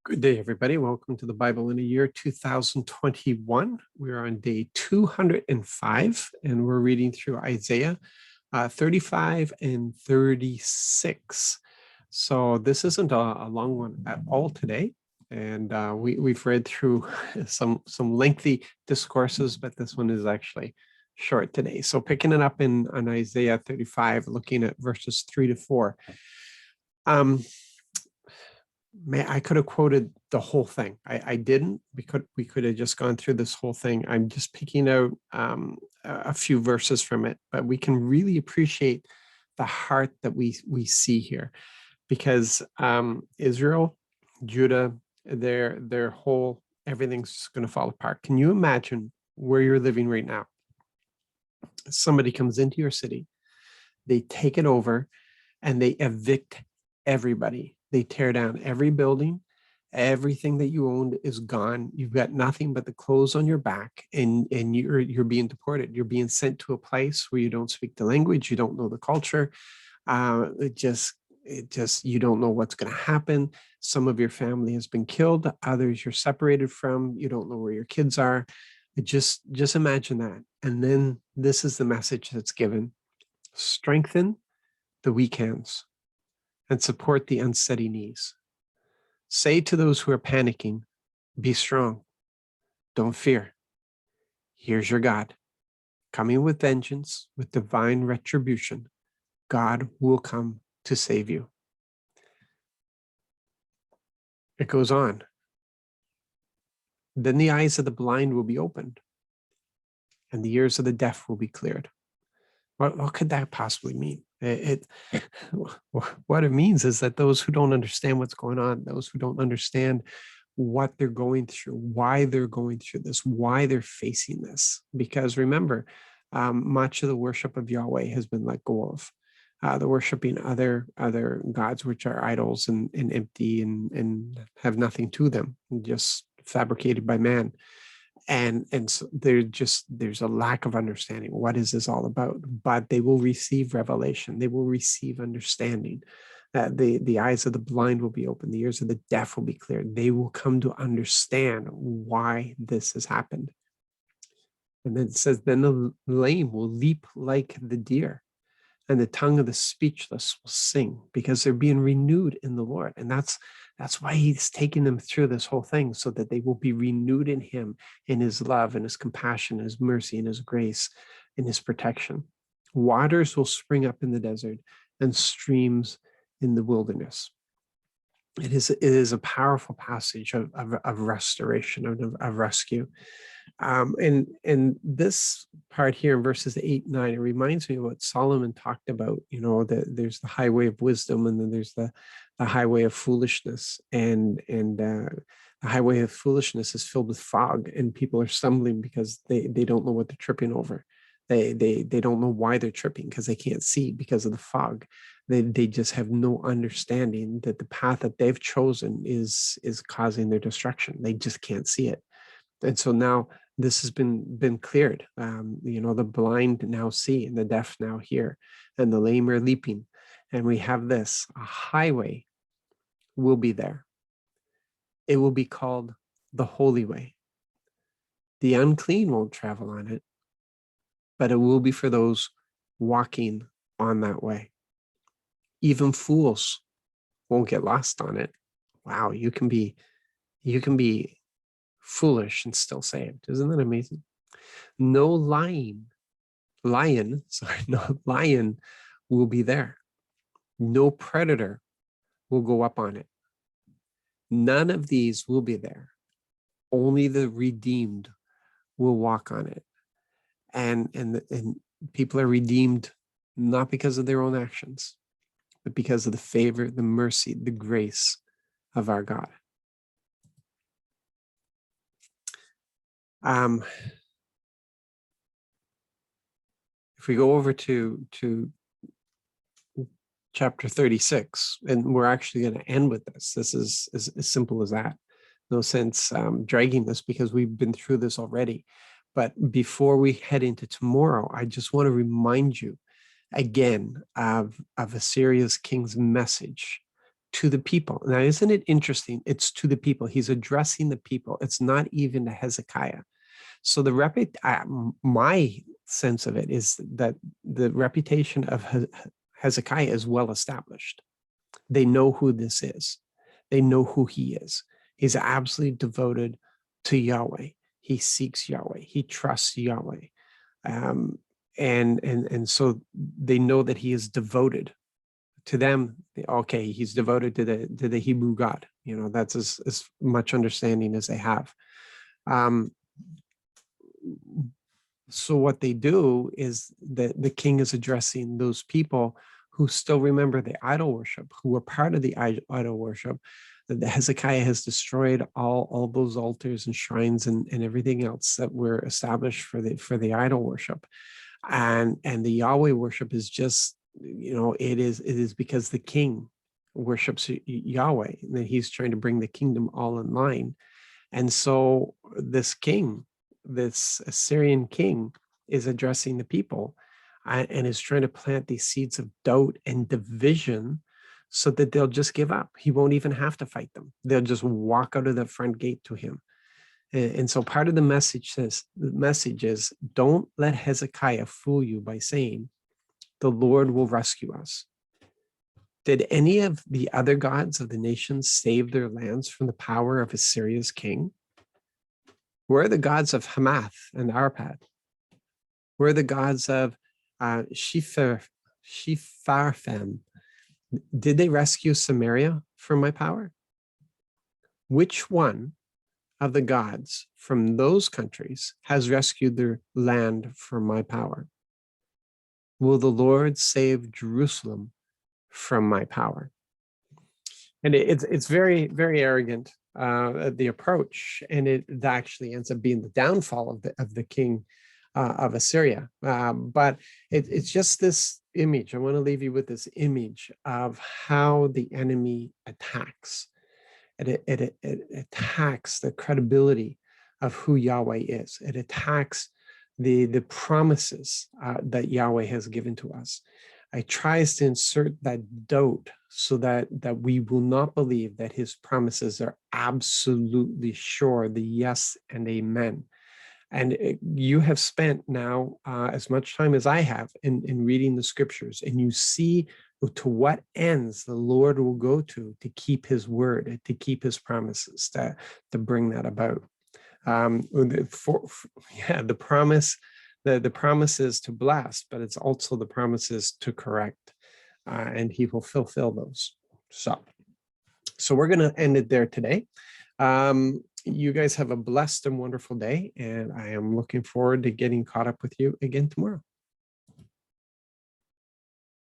Good day, everybody. Welcome to the Bible in a Year 2021. We're on day 205, and we're reading through Isaiah 35 and 36. So this isn't a long one at all today, and we've read through some lengthy discourses, but this one is actually short today. So picking it up in on Isaiah 35, looking at verses 3 to 4. I could have quoted the whole thing. I didn't. We could have just gone through this whole thing. I'm just picking out a few verses from it, but we can really appreciate the heart that we see here, because Israel, Judah, their whole everything's just going to fall apart. Can you imagine where you're living right now? Somebody comes into your city, they take it over, and they evict everybody. They tear down every building. Everything that you owned is gone. You've got nothing but the clothes on your back, and you're being deported. You're being sent to a place where you don't speak the language, you don't know the culture. It just you don't know what's going to happen. Some of your family has been killed. Others you're separated from. You don't know where your kids are. Just imagine that. And then this is the message that's given: strengthen the weak hands and support the unsteady knees. Say to those who are panicking, be strong. Don't fear. Here's your God, coming with vengeance, with divine retribution. God will come to save you. It goes on. Then the eyes of the blind will be opened, and the ears of the deaf will be cleared. What could that possibly mean? What it means is that those who don't understand what's going on, those who don't understand what they're going through, why they're going through this, why they're facing this. Because remember, much of the worship of Yahweh has been let go of. The worshiping other gods, which are idols and empty and have nothing to them, just fabricated by man. And so there's a lack of understanding. What is this all about? But they will receive revelation. They will receive understanding. The eyes of the blind will be open. The ears of the deaf will be cleared. They will come to understand why this has happened. And then it says, then the lame will leap like the deer, and the tongue of the speechless will sing, because they're being renewed in the Lord. And that's why he's taking them through this whole thing, so that they will be renewed in him, in his love and his compassion, his mercy and his grace and his protection. Waters will spring up in the desert and streams in the wilderness. It is a powerful passage of restoration, of rescue. And this part here in verses 8 and 9, it reminds me of what Solomon talked about. You know, that there's the highway of wisdom, and then there's the highway of foolishness. And the highway of foolishness is filled with fog, and people are stumbling because they don't know what they're tripping over. They don't know why they're tripping, because they can't see because of the fog. They just have no understanding that the path that they've chosen is causing their destruction. They just can't see it. And so now this has been cleared. The blind now see, and the deaf now hear, and the lame are leaping. And we have this: a highway will be there. It will be called the Holy Way. The unclean won't travel on it, but it will be for those walking on that way. Even fools won't get lost on it. Wow, you can be foolish and still saved. Isn't that amazing? No lion will be there. No predator will go up on it. None of these will be there. Only the redeemed will walk on it. And people are redeemed not because of their own actions, but because of the favor, the mercy, the grace of our God. If we go over to chapter 36, and we're actually going to end with this. This is as simple as that. No sense dragging this, because we've been through this already. But before we head into tomorrow, I just want to remind you again of Assyria's king's message to the people. Now, isn't it interesting? It's to the people. He's addressing the people. It's not even to Hezekiah. So my sense of it is that the reputation of Hezekiah is well established. They know who this is. They know who he is. He's absolutely devoted to Yahweh. He seeks Yahweh. He trusts Yahweh. And so they know that he is devoted to them. Okay, he's devoted to the Hebrew God. That's as much understanding as they have. So what they do is that the king is addressing those people who still remember the idol worship, who were part of the idol worship. That Hezekiah has destroyed all those altars and shrines and everything else that were established for the idol worship, and the Yahweh worship is just, it is because the king worships Yahweh, and that he's trying to bring the kingdom all in line. And so this king, this Assyrian king, is addressing the people and is trying to plant these seeds of doubt and division so that they'll just give up. He won't even have to fight them. They'll just walk out of the front gate to him. And so part of the message is, don't let Hezekiah fool you by saying, the Lord will rescue us. Did any of the other gods of the nations save their lands from the power of Assyria's king? Where are the gods of Hamath and Arpad? Where are the gods of Shepharfim? Did they rescue Samaria from my power? Which one of the gods from those countries has rescued their land from my power? Will the Lord save Jerusalem from my power? And it's very, very arrogant, the approach, and it actually ends up being the downfall of the king of Assyria. But it's just this image. I want to leave you with this image of how the enemy attacks. It attacks the credibility of who Yahweh is. It attacks the promises that Yahweh has given to us. It tries to insert that doubt so that we will not believe that his promises are absolutely sure, the yes and amen. And you have spent now as much time as I have in reading the scriptures, and you see to what ends the Lord will go to keep his word, to keep his promises, to bring that about. The promise, the promise is to bless, but it's also the promises to correct, and he will fulfill those. So we're going to end it there today. You guys have a blessed and wonderful day, and I am looking forward to getting caught up with you again tomorrow.